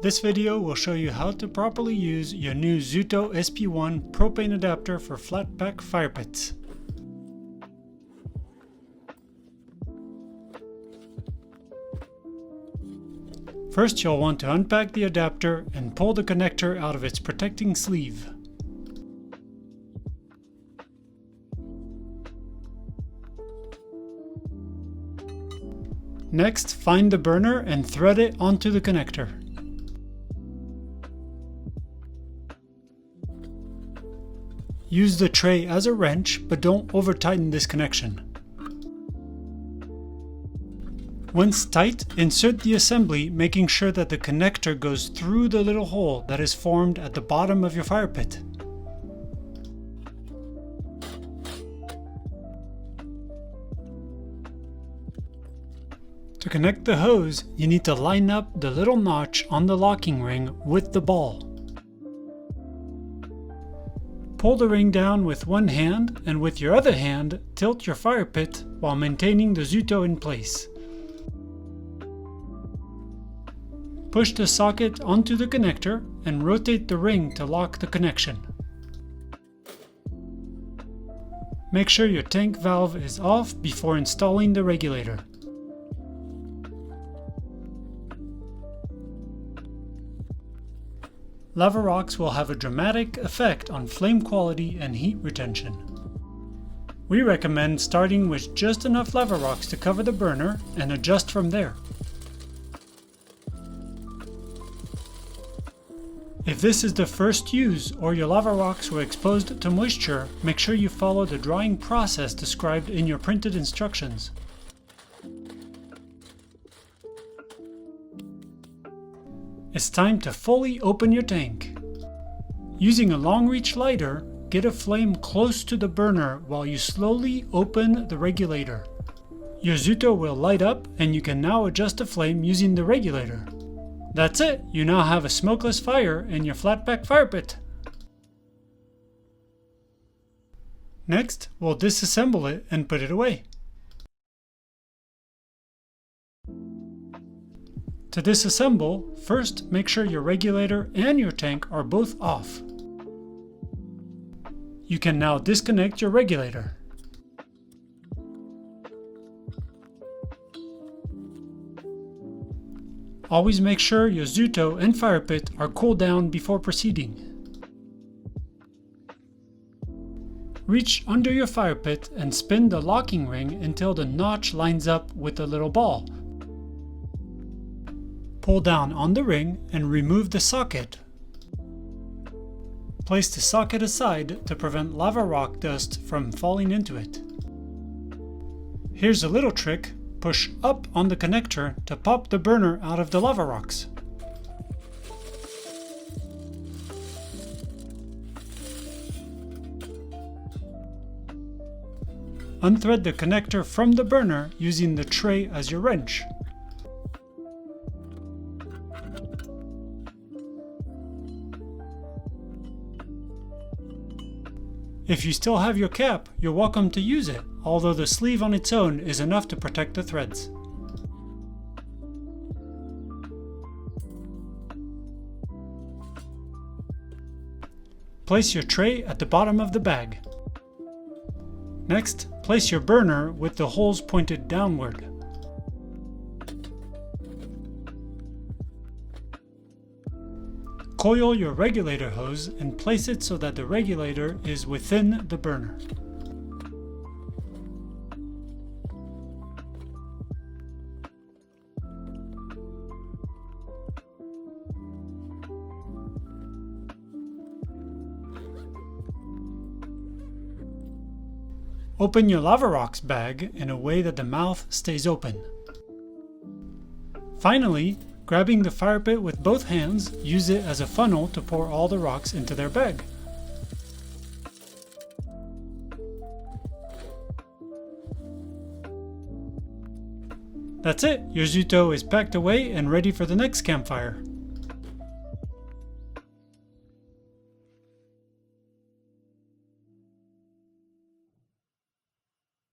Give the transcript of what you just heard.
This video will show you how to properly use your new Zutto SP1 propane adapter for flat pack fire pits. First, you'll want to unpack the adapter and pull the connector out of its protecting sleeve. Next, find the burner and thread it onto the connector. Use the tray as a wrench, but don't over-tighten this connection. Once tight, insert the assembly, making sure that the connector goes through the little hole that is formed at the bottom of your fire pit. To connect the hose, you need to line up the little notch on the locking ring with the ball. Pull the ring down with one hand, and with your other hand, tilt your fire pit while maintaining the Zutto in place. Push the socket onto the connector and rotate the ring to lock the connection. Make sure your tank valve is off before installing the regulator. Lava rocks will have a dramatic effect on flame quality and heat retention. We recommend starting with just enough lava rocks to cover the burner and adjust from there. If this is the first use or your lava rocks were exposed to moisture, make sure you follow the drying process described in your printed instructions. It's time to fully open your tank. Using a long reach lighter, get a flame close to the burner while you slowly open the regulator. Your Zutto will light up and you can now adjust the flame using the regulator. That's it, you now have a smokeless fire in your flat pack fire pit. Next, we'll disassemble it and put it away. To disassemble, first make sure your regulator and your tank are both off. You can now disconnect your regulator. Always make sure your Zutto and fire pit are cooled down before proceeding. Reach under your fire pit and spin the locking ring until the notch lines up with the little ball. Pull down on the ring and remove the socket. Place the socket aside to prevent lava rock dust from falling into it. Here's a little trick. Push up on the connector to pop the burner out of the lava rocks. Unthread the connector from the burner using the tray as your wrench. If you still have your cap, you're welcome to use it, although the sleeve on its own is enough to protect the threads. Place your tray at the bottom of the bag. Next, place your burner with the holes pointed downward. Coil your regulator hose and place it so that the regulator is within the burner. Open your lava rocks bag in a way that the mouth stays open. Finally, grabbing the fire pit with both hands, use it as a funnel to pour all the rocks into their bag. That's it, your Zutto is packed away and ready for the next campfire.